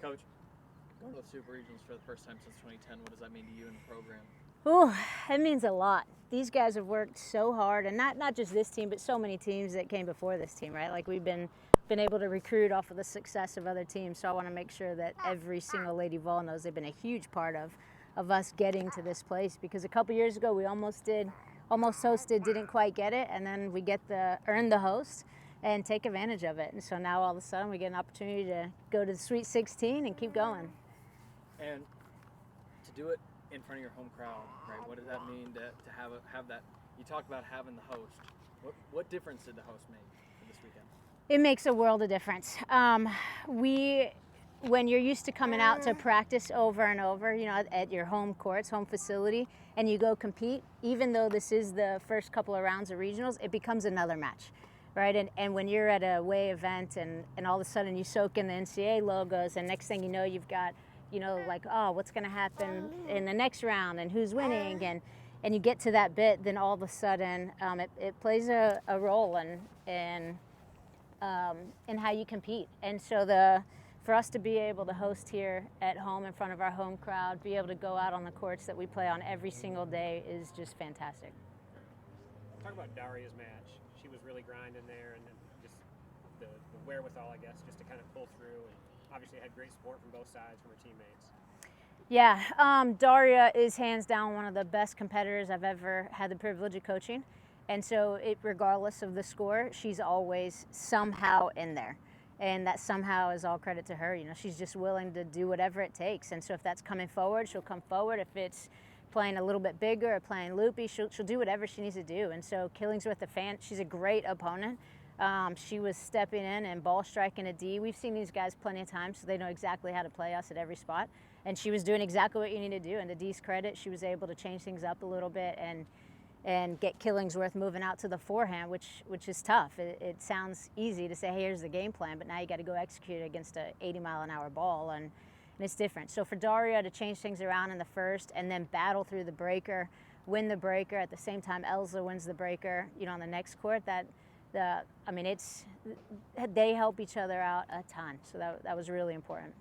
Coach, going to the Super Regionals for the first time since 2010, what does that mean to you and the program? Oh, it means a lot. These guys have worked so hard, and not just this team, but so many teams that came before this team, right? Like we've been able to recruit off of the success of other teams. So I want to make sure that every single Lady Vol knows they've been a huge part of us getting to this place. Because a couple years ago we almost hosted, didn't quite get it, and then we earn the host and take advantage of it. And so now all of a sudden we get an opportunity to go to the Sweet 16 and keep going. And to do it in front of your home crowd, right? What does that mean to have that? You talk about having the host. What difference did the host make for this weekend? It makes a world of difference. When you're used to coming out to practice over and over, at your home courts, home facility, and you go compete, even though this is the first couple of rounds of regionals, it becomes another match, right? And when you're at a away event and all of a sudden you soak in the NCAA logos, and next thing you know, you've got, like, oh, what's going to happen in the next round and who's winning, and you get to that bit, then all of a sudden it plays a role in how you compete. And so for us to be able to host here at home in front of our home crowd, be able to go out on the courts that we play on every single day is just fantastic. Talk about Daria's match. She was really grinding there, and just the wherewithal, I guess, just to kind of pull through, and obviously had great support from both sides, from her teammates. Yeah, Daria is hands down one of the best competitors I've ever had the privilege of coaching. And so regardless of the score, she's always somehow in there. And that somehow is all credit to her. She's just willing to do whatever it takes. And so if that's coming forward, she'll come forward. If it's playing a little bit bigger or playing loopy, she'll do whatever she needs to do. And so Killingsworth, she's a great opponent. She was stepping in and ball striking a D. We've seen these guys plenty of times, so they know exactly how to play us at every spot. And she was doing exactly what you need to do. And to Dee's credit, she was able to change things up a little bit and get Killingsworth moving out to the forehand, which is tough. It sounds easy to say, hey, here's the game plan, but now you got to go execute it against a 80-mile-an-hour ball, and it's different. So for Daria to change things around in the first and then battle through the breaker, win the breaker, at the same time Elsa wins the breaker, on the next court, they help each other out a ton. So that was really important.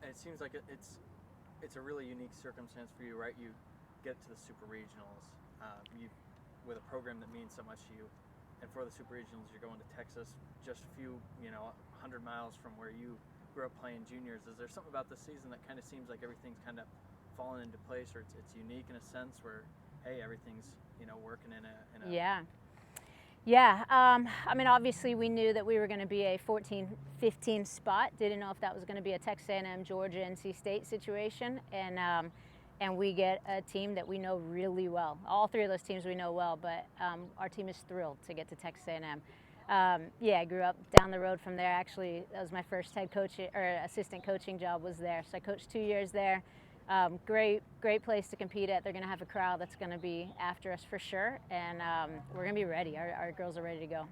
And it seems like it's a really unique circumstance for you, right? You get to the Super Regionals. With a program that means so much to you, and for the Super Regionals, you're going to Texas, just a few, 100 miles from where you grew up playing juniors. Is there something about this season that kind of seems like everything's kind of fallen into place, or it's unique in a sense where, hey, everything's working in a Yeah. Obviously we knew that we were going to be a 14-15 spot. Didn't know if that was going to be a Texas A&M, Georgia, NC State situation, and we get a team that we know really well. All three of those teams we know well, but our team is thrilled to get to Texas A&M. I grew up down the road from there. Actually, that was my first head coach or assistant coaching job was there. So I coached 2 years there. Great place to compete at. They're going to have a crowd that's going to be after us for sure, and we're going to be ready. Our girls are ready to go.